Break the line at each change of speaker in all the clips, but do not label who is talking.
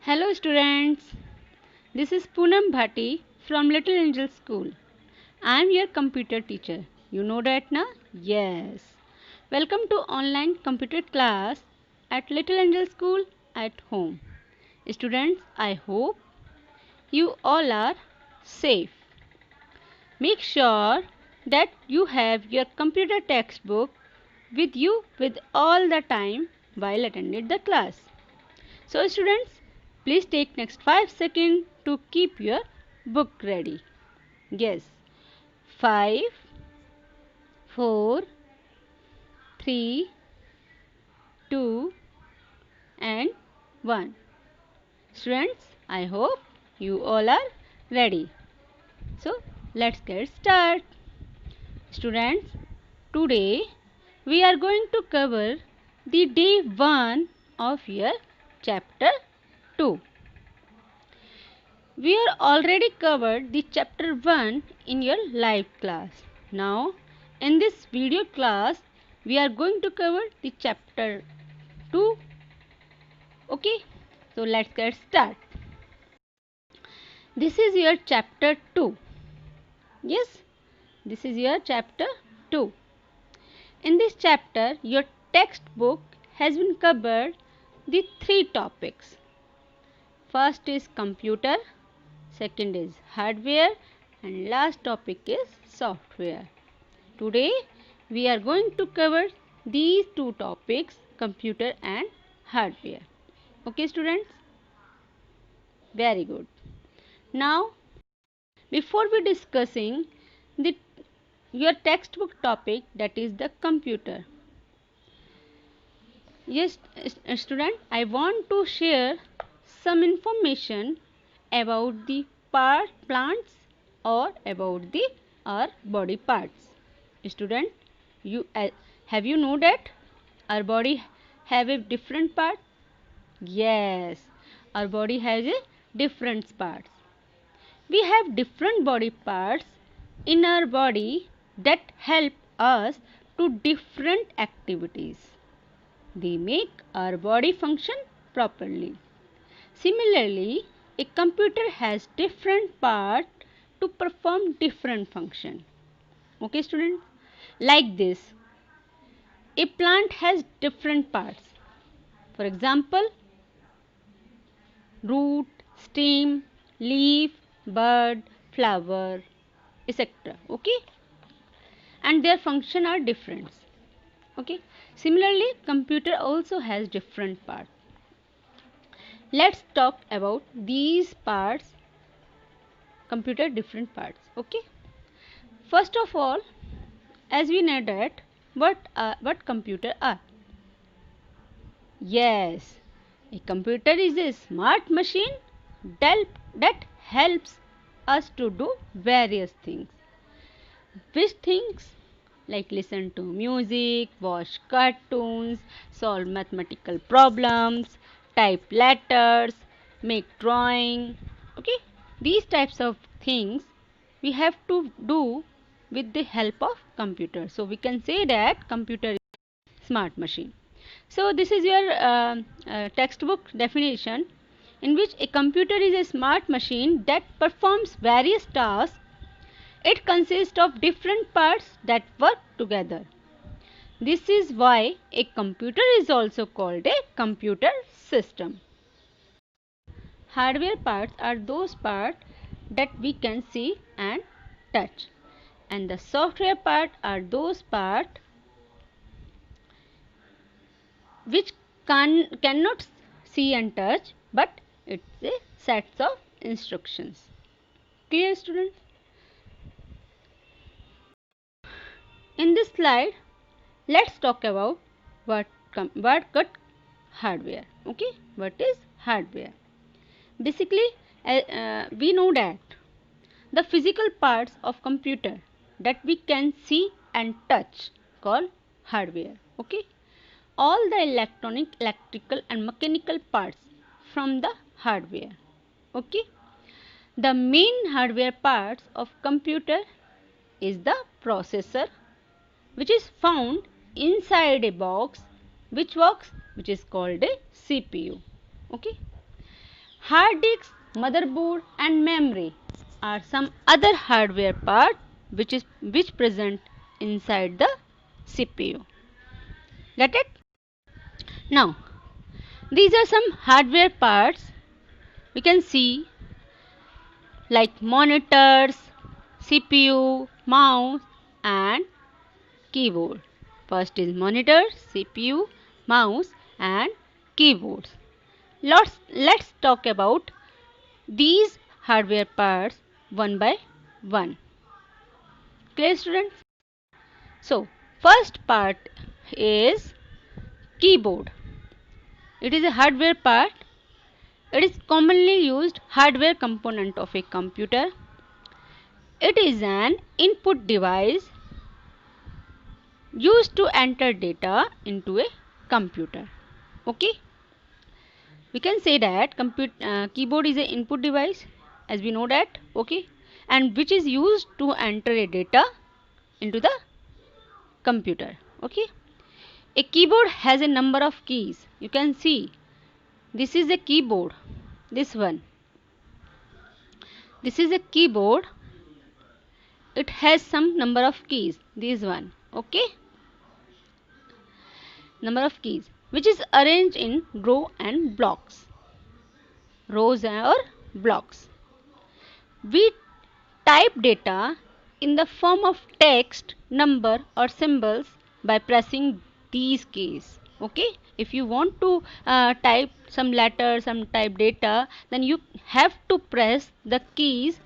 Hello students, this is Poonam Bhatti from Little Angel School. I am your computer teacher. You know that na? Yes. Welcome to online computer class at Little Angel School at home. Students, I hope you all are safe. Make sure that you have your computer textbook with you with all the time while attending the class. So students, please take next 5 seconds to keep your book ready. Yes. 5, 4, 3, 2 and 1. Students, I hope you all are ready. So let's get started. Students, today we are going to cover the day 1 of your chapter 2. We are already covered the chapter 1 in your live class. Now, in this video class, we are going to cover the chapter 2. Okay, so let's get started. This is your chapter 2. Yes, this is your chapter 2. In this chapter, your textbook has been covered the 3 topics. First is computer, second is hardware, and last topic is software. Today we are going to cover these 2 topics, computer and hardware. Okay students? Very good. Now before we discussing your textbook topic, that is the computer. Yes student, I want to share some information about the plants or about the our body parts. Student, have you know that our body have a different part? Yes, our body has a different parts. We have different body parts in our body that help us to different activities. They make our body function properly. Similarly, a computer has different parts to perform different function. Okay students? Like this, a plant has different parts. For example, root, stem, leaf, bud, flower, etc. Okay? And their function are different. Okay? Similarly, computer also has different parts. Let's talk about these parts, computer different parts. Okay? First of all, as we know that what computer are? Yes, a computer is a smart machine that helps us to do various things. Which things? Like listen to music, watch cartoons, solve mathematical problems, type letters, make drawing. Okay, these types of things we have to do with the help of computer. So we can say that computer is a smart machine. So this is your textbook definition, in which a computer is a smart machine that performs various tasks. It consists of different parts that work together. This is why a computer is also called a computer system. Hardware parts are those parts that we can see and touch, and the software part are those parts which cannot see and touch, but it's a sets of instructions. Clear students? In this slide, let's talk about what hardware. Okay, what is hardware? Basically, we know that the physical parts of computer that we can see and touch called hardware. Okay, all the electronic, electrical and mechanical parts from the hardware. Okay, the main hardware parts of computer is the processor, which is found inside a box which is called a CPU. Okay, Hard disk, motherboard and memory are some other hardware part which present inside the CPU. Get it? Now, these are some hardware parts we can see like monitors, CPU, mouse and keyboard. First is monitor, CPU, mouse and keyboards. Let's talk about these hardware parts one by one. Clear, students? So, first part is keyboard. It is a hardware part. It is commonly used hardware component of a computer. It is an input device used to enter data into a computer. Okay? We can say that keyboard is an input device, as we know that. Okay? And which is used to enter a data into the computer. Okay? A keyboard has a number of keys. You can see this is a keyboard. This one. This is a keyboard. It has some number of keys. This one. Okay? Number of keys which is arranged in row and blocks. Rows or blocks. We type data in the form of text, number or symbols by pressing these keys. Okay? If you want to type some letters, some type data, then you have to press the keys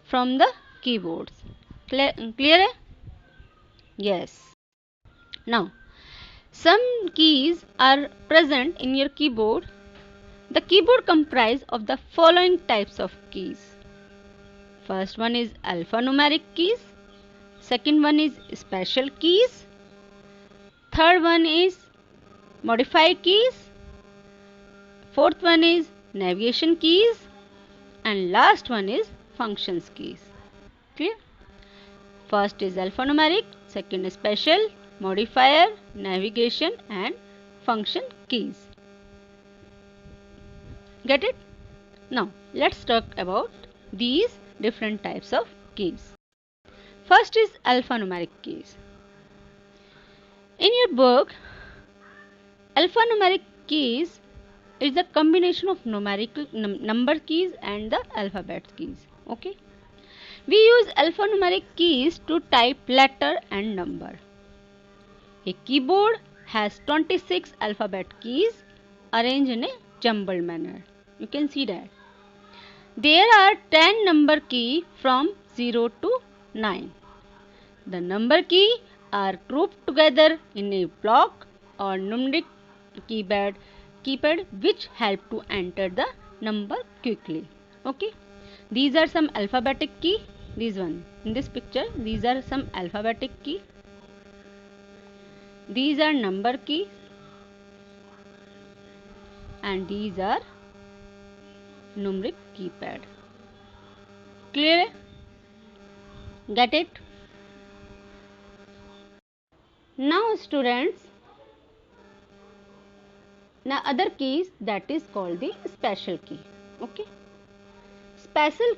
from the keyboards. Clear? Yes. Now, some keys are present in your keyboard. The keyboard comprises of the following types of keys. First one is alphanumeric keys. Second one is special keys. Third one is modify keys. Fourth one is navigation keys. And last one is functions keys. Clear? First is alphanumeric. Second is special, modifier, navigation and function keys. Get it? Now, let's talk about these different types of keys. First is alphanumeric keys. In your book, alphanumeric keys is a combination of numerical number keys and the alphabet keys. Okay? We use alphanumeric keys to type letter and number. A keyboard has 26 alphabet keys arranged in a jumbled manner. You can see that. There are 10 number keys from 0 to 9. The number keys are grouped together in a block or numeric keypad which help to enter the number quickly. Okay. These are some alphabetic key. These one in this picture. These are some alphabetic key. These are number keys. And these are numeric keypad. Clear? Get it? Now students, now other keys that is called the special key. Okay. Special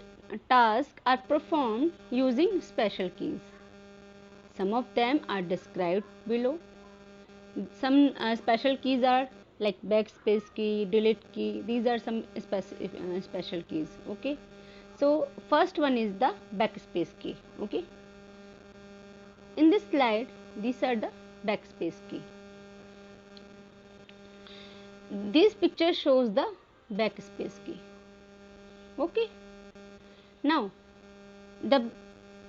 tasks are performed using special keys. Some of them are described below. Some special keys are like backspace key, delete key. These are some special keys. Okay. So first one is the backspace key. Okay. In this slide, these are the backspace key. This picture shows the backspace key. Okay. Now, the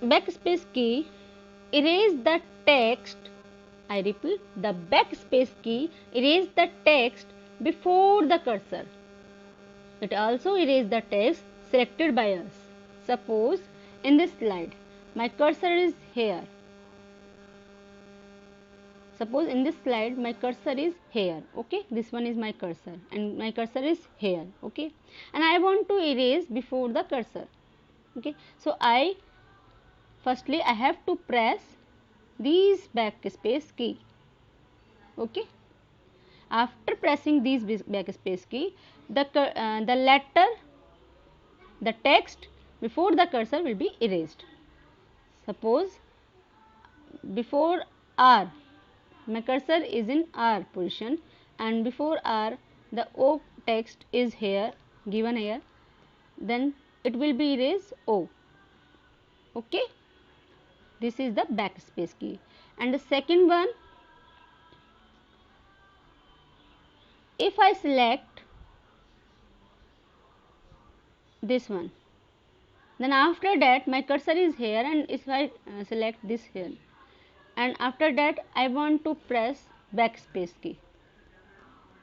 backspace key erase the text. I repeat, the backspace key erase the text before the cursor. It also erases the text selected by us. Suppose in this slide, my cursor is here. Suppose in this slide my cursor is here. Okay, this one is my cursor and my cursor is here. Okay, and I want to erase before the cursor. Okay, so firstly I have to press these backspace key. Okay, After pressing this backspace key, the text before the cursor will be erased. Suppose before R, my cursor is in R position, and before R the O text is here, given here, then it will be erased O. Okay, this is the backspace key. And the second one, if I select this one, then after that my cursor is here, and if I select this here, and after that I want to press backspace key.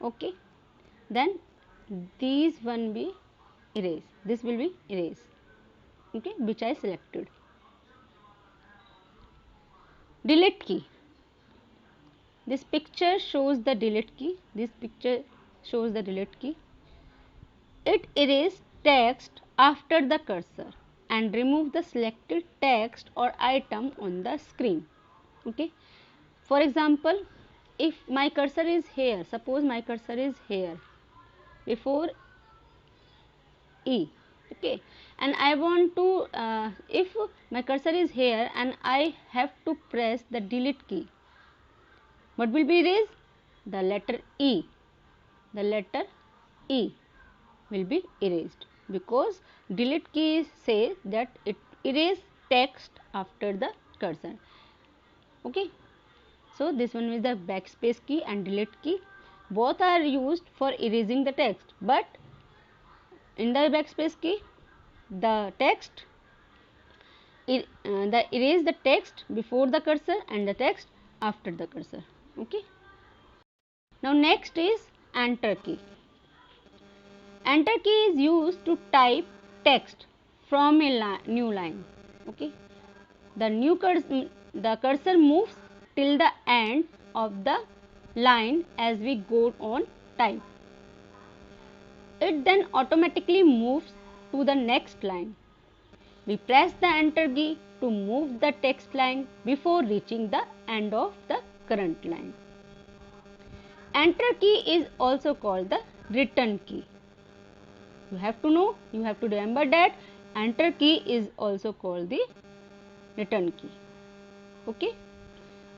Okay, then these one be erased, this will be erased. Okay, which I selected. Delete key. This picture shows the delete key. This picture shows the delete key. It erases text after the cursor and remove the selected text or item on the screen. Okay. For example, if my cursor is here, suppose my cursor is here before E. Okay, and I want to if my cursor is here and I have to press the delete key, what will be erased? The letter E. The letter E will be erased, because delete key says that it erases text after the cursor. Okay, so this one is the backspace key and delete key. Both are used for erasing the text, but in the backspace key, the erase the text before the cursor and the text after the cursor. Okay. Now next is enter key. Enter key is used to type text from a new line. Okay. The cursor moves till the end of the line as we go on type. It then automatically moves to the next line. We press the enter key to move the text line before reaching the end of the current line. Enter key is also called the return key. You have to know, you have to remember that enter key is also called the return key. Okay.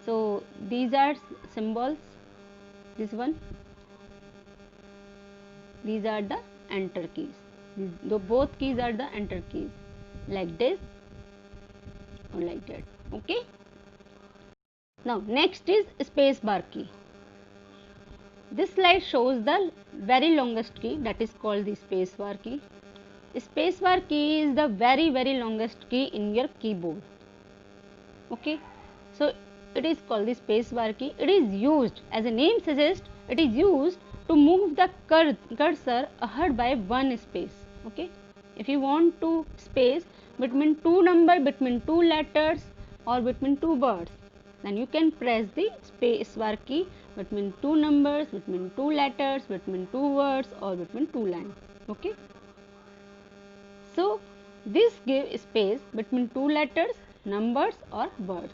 So these are symbols. This one. These are the enter keys. Both keys are the enter keys, like this or like that. Okay. Now next is space bar key. This slide shows the very longest key, that is called the space bar key. Space bar key is the very longest key in your keyboard. Okay. So it is called the space bar key. It is used, as the name suggests, it is used to move the cursor ahead by one space. Okay. If you want to space between two numbers, between two letters, or between two words, then you can press the space bar key between two numbers, between two letters, between two words, or between two lines. Okay. So this gives space between two letters, numbers, or words.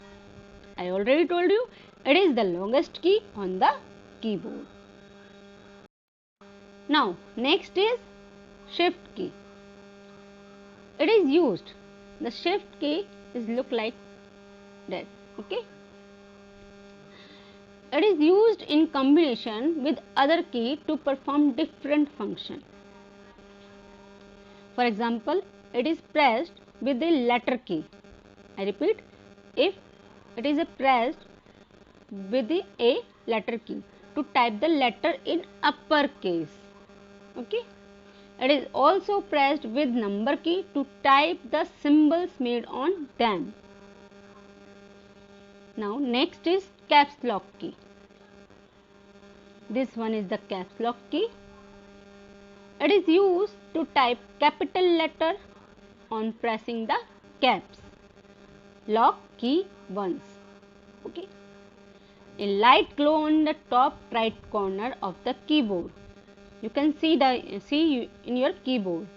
I already told you it is the longest key on the keyboard. Now next is shift key. It is used, the shift key is look like that. Okay. It is used in combination with other key to perform different function. For example, it is pressed with the letter key. I repeat, if it is pressed with the a letter key to type the letter in uppercase. Okay. It is also pressed with number key to type the symbols made on them. Now next is caps lock key. This one is the caps lock key. It is used to type capital letter on pressing the caps lock key once. Okay. A light glow on the top right corner of the keyboard. You can see in your keyboard.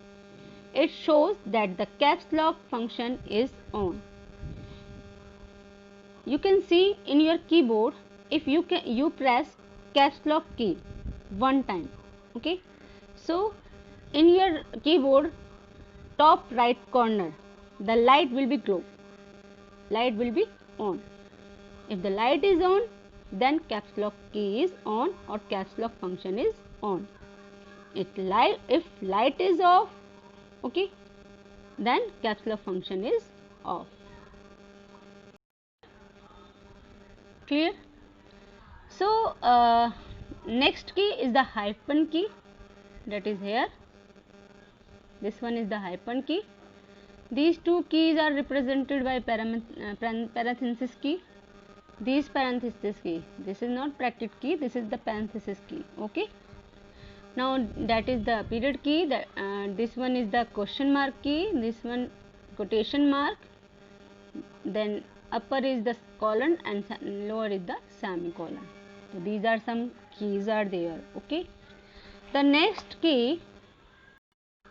It shows that the caps lock function is on. You can see in your keyboard, if you press caps lock key one time. Okay, so in your keyboard top right corner the light will be glow, light will be on. If the light is on, then caps lock key is on or caps lock function is on. If light is off, okay, then caps lock function is off. Clear? So next key is the hyphen key, that is here. This one is the hyphen key. These two keys are represented by parenthesis key. This parenthesis key, this is not bracket key, this is the parenthesis key. Okay, now that is the period key. This one is the question mark key, this one quotation mark, then upper is the colon and lower is the semicolon. So these are some keys are there. Okay, the next key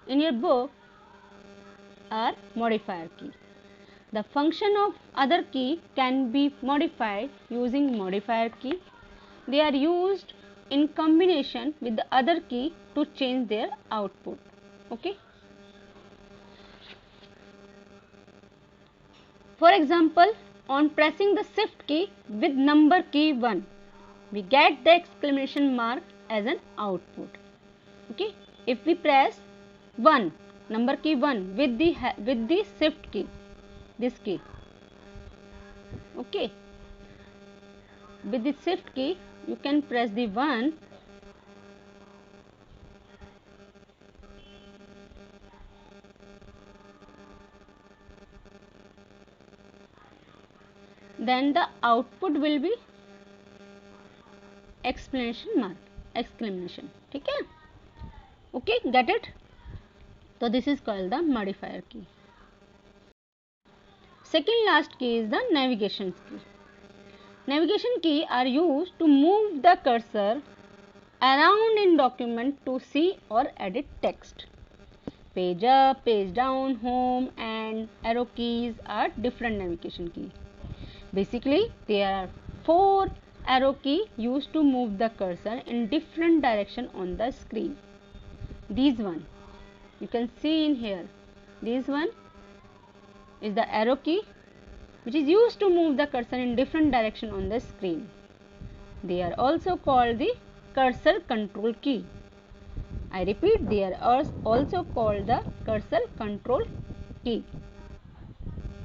in your book are modifier key. The function of other key can be modified using modifier key. They are used in combination with the other key to change their output. Okay. For example, on pressing the shift key with number key 1, we get the exclamation mark as an output. Okay. If we press 1, number key 1 with the shift key, this key, okay, with the shift key you can press the 1, then the output will be exclamation mark, exclamation. ठीक है? Okay, get it? So this is called the modifier key. Second last key is the navigation key. Navigation key are used to move the cursor around in document to see or edit text. Page up, page down, home and arrow keys are different navigation key. Basically, there are 4 arrow key used to move the cursor in different direction on the screen. These one you can see in here. This one is the arrow key which is used to move the cursor in different direction on the screen. They are also called the cursor control key. I repeat, they are also called the cursor control key.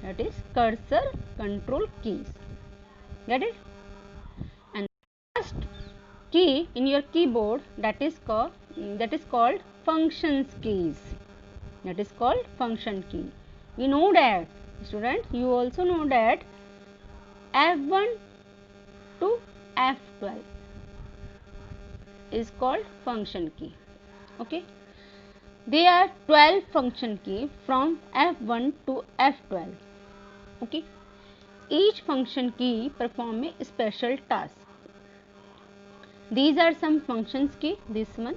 That is cursor control keys. Get it? And last key in your keyboard that is called functions keys. That is called function key. We know that, student, you also know that F1 to F12 is called function key. Okay, there are 12 function key from F1 to F12. Okay, each function key perform a special task. These are some functions key. This one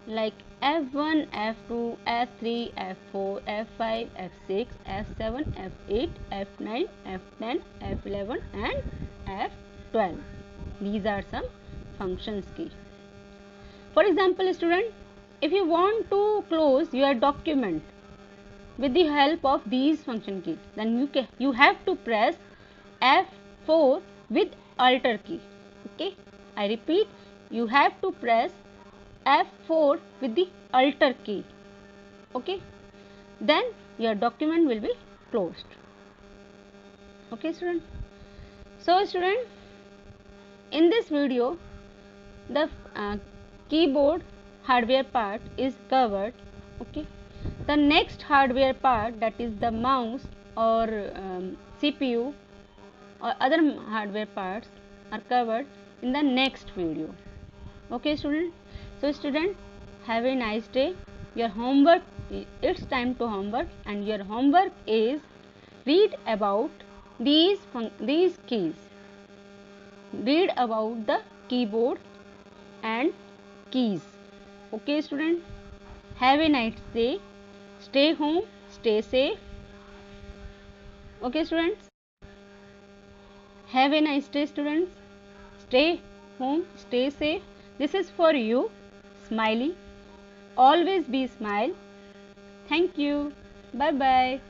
like F1, F2, F3, F4, F5, F6, F7, F8, F9, F10, F11 and F12. These are some functions key. For example, student, if you want to close your document with the help of these function key, then you have to press F4 with Alt key. Okay, I repeat, you have to press F4 with the Alt key. Okay, then your document will be closed. Okay, student. So, student, in this video, the keyboard hardware part is covered. Okay, the next hardware part, that is the mouse or CPU or other hardware parts, are covered in the next video. Okay, student. So, student, have a nice day. Your homework, it's time to homework, and your homework is read about these keys. Read about the keyboard and keys. Okay, student, have a nice day. Stay home, stay safe. Okay, students, have a nice day, students. Stay home. Stay safe. This is for you. Smiley. Always be smile. Thank you. Bye bye.